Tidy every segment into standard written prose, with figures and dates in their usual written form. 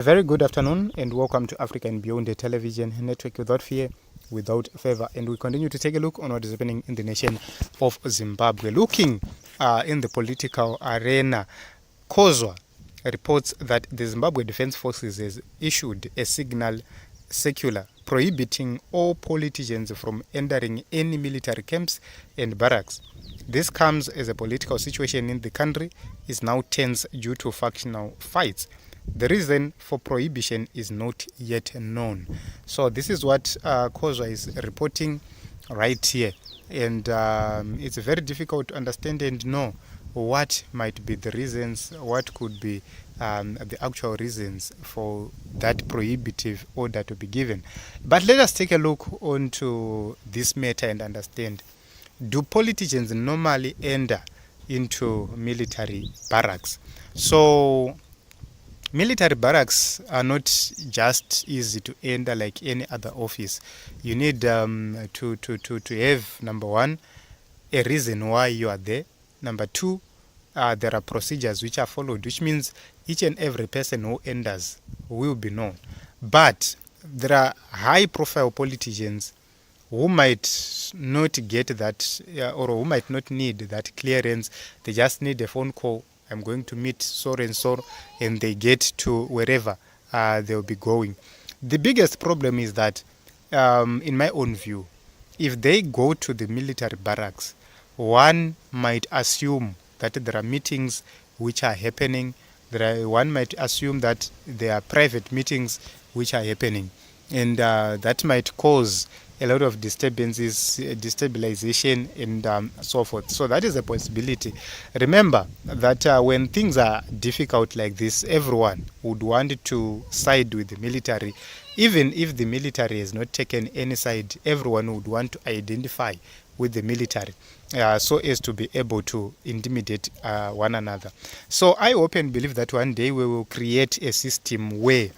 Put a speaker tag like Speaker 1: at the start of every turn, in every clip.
Speaker 1: A very good afternoon and welcome to Africa and Beyond, the television network without fear, without favor. And we continue to take a look on what is happening in the nation of Zimbabwe. Looking in the political arena, COSWA reports that the Zimbabwe Defense Forces has issued a signal circular prohibiting all politicians from entering any military camps and barracks. This comes as a political situation in the country is now tense due to factional fights. The reason for prohibition is not yet known. So this is what COSWA is reporting right here. And it's very difficult to understand and know what might be the reasons, what could be the actual reasons for that prohibitive order to be given. But let us take a look onto this matter and understand. Do politicians normally enter into military barracks? So military barracks are not just easy to enter like any other office. You need to have, number one, a reason why you are there. Number two, there are procedures which are followed, which means each and every person who enters will be known. But there are high-profile politicians who might not get that or who might not need that clearance. They just need a phone call. I'm going to meet so and so, and they get to wherever they'll be going. The biggest problem is that, in my own view, if they go to the military barracks, one might assume that there are meetings which are happening. One might assume that there are private meetings which are happening, and that might cause a lot of disturbances, destabilization, and so forth. So that is a possibility. Remember that when things are difficult like this, everyone would want to side with the military. Even if the military has not taken any side, everyone would want to identify with the military so as to be able to intimidate one another. So I hope and believe that one day we will create a system where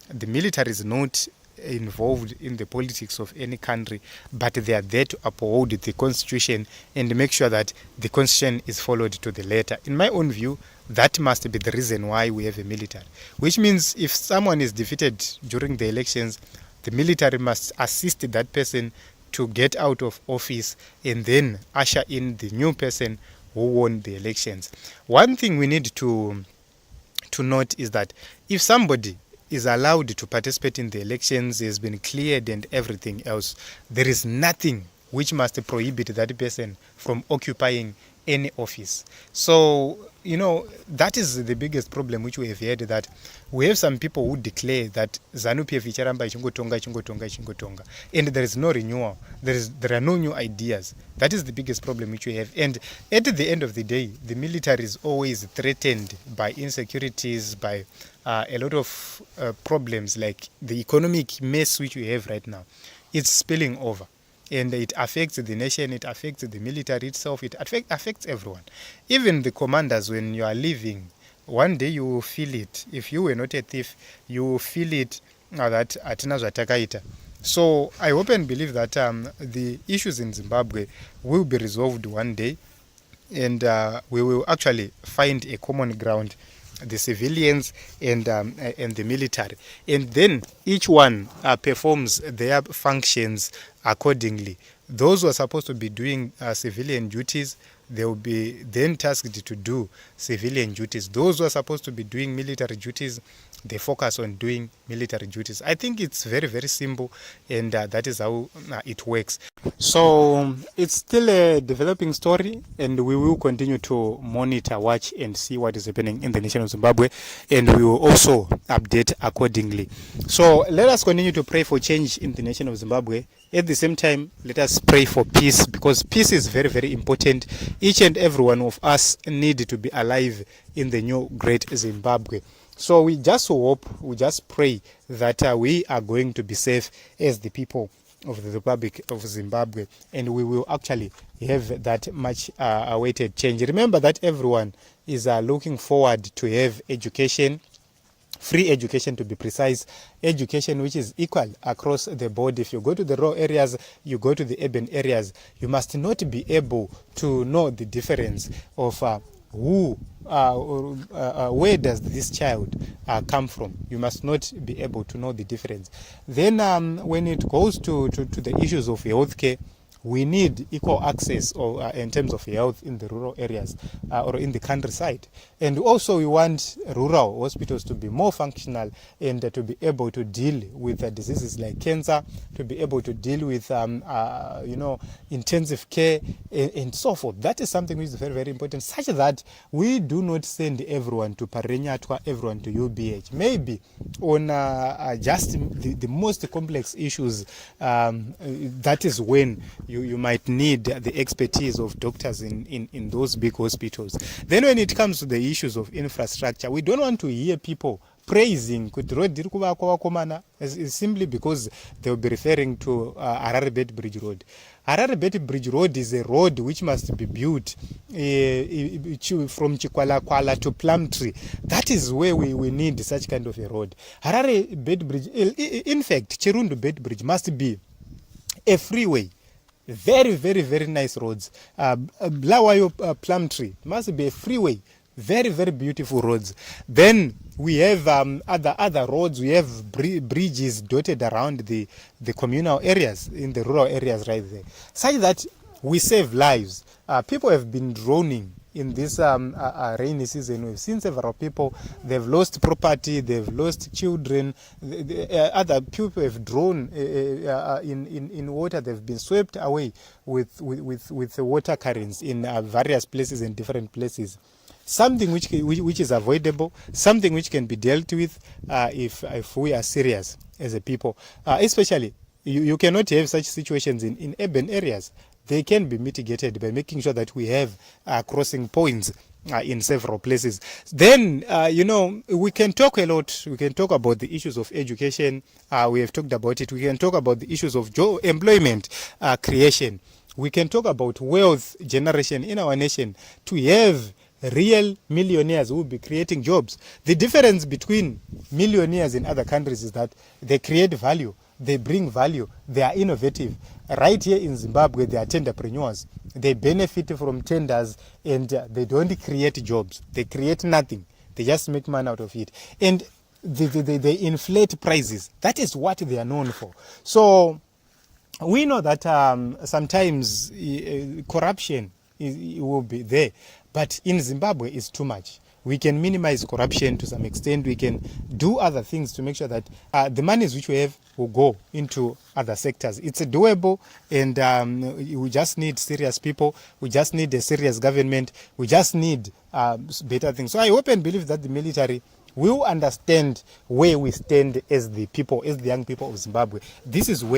Speaker 1: the military is not involved in the politics of any country, but they are there to uphold the constitution and make sure that the constitution is followed to the letter. In my own view, that must be the reason why we have a military, which means if someone is defeated during the elections, the military must assist that person to get out of office and then usher in the new person who won the elections. One thing we need to note is that if somebody is allowed to participate in the elections, has been cleared and everything else, there is nothing which must prohibit that person from occupying any office. So, that is the biggest problem which we have had, that we have some people who declare that ZANU-PF icharamba ichingotonga, and there is no renewal. There are no new ideas. That is the biggest problem which we have. And at the end of the day, the military is always threatened by insecurities, by a lot of problems like the economic mess which we have right now. It's spilling over. And it affects the nation, it affects the military itself, it affects everyone. Even the commanders, when you are leaving, one day you will feel it. If you were not a thief, you will feel it that atina zvatakaita. So I hope and believe that the issues in Zimbabwe will be resolved one day, and we will actually find a common ground, the civilians and the military, and then each one performs their functions accordingly. Those who are supposed to be doing civilian duties, they will be then tasked to do civilian duties. Those who are supposed to be doing military duties, they focus on doing military duties. I think it's very, very simple, and that is how it works. So it's still a developing story, and we will continue to monitor, watch, and see what is happening in the nation of Zimbabwe, and we will also update accordingly. So let us continue to pray for change in the nation of Zimbabwe. At the same time, let us pray for peace, because peace is very, very important. Each and every one of us need to be alive in the new great Zimbabwe. So we just hope, we just pray that we are going to be safe as the people of the Republic of Zimbabwe, and we will actually have that much awaited change. Remember that everyone is looking forward to have education, free education to be precise, education which is equal across the board. If you go to the rural areas, you go to the urban areas, you must not be able to know the difference of where does this child come from. You must not be able to know the difference. Then when it goes to the issues of healthcare, we need equal access in terms of health in the rural areas or in the countryside. And also we want rural hospitals to be more functional and to be able to deal with diseases like cancer, to be able to deal with intensive care and so forth. That is something which is very, very important, such that we do not send everyone to Parenyatwa, everyone to UBH. Maybe on just the most complex issues, that is when you might need the expertise of doctors in those big hospitals. Then when it comes to the issues of infrastructure, we don't want to hear people praising simply because they will be referring to Harare Bridge Road. Harare Bridge Road is a road which must be built from Chikwalakwala to Plumtree. That is where we need such kind of a road. Harare Bridge, in fact, Chirundu Bridge must be a freeway. Very, very, very nice roads. Blawayo Plumtree must be a freeway. Very, very beautiful roads. Then we have other roads. We have bridges dotted around the communal areas, in the rural areas right there, such that we save lives. People have been drowning in this rainy season. We've seen several people, they've lost property, they've lost children. Other people have drowned in water. They've been swept away with the water currents in various places and different places. Something which is avoidable, something which can be dealt with if we are serious as a people. Especially, you cannot have such situations in urban areas. They can be mitigated by making sure that we have crossing points in several places. Then, we can talk a lot. We can talk about the issues of education. We have talked about it. We can talk about the issues of employment creation. We can talk about wealth generation in our nation to have real millionaires who will be creating jobs. The difference between millionaires in other countries is that they create value. They bring value. They are innovative. Right here in Zimbabwe, they are tenderpreneurs. They benefit from tenders and they don't create jobs. They create nothing. They just make money out of it. And they inflate prices. That is what they are known for. So we know that sometimes corruption will be there. But in Zimbabwe, it's too much. We can minimize corruption to some extent. We can do other things to make sure that the monies which we have will go into other sectors. It's doable, and we just need serious people. We just need a serious government. We just need better things. So I hope and believe that the military will understand where we stand as the people, as the young people of Zimbabwe. This is where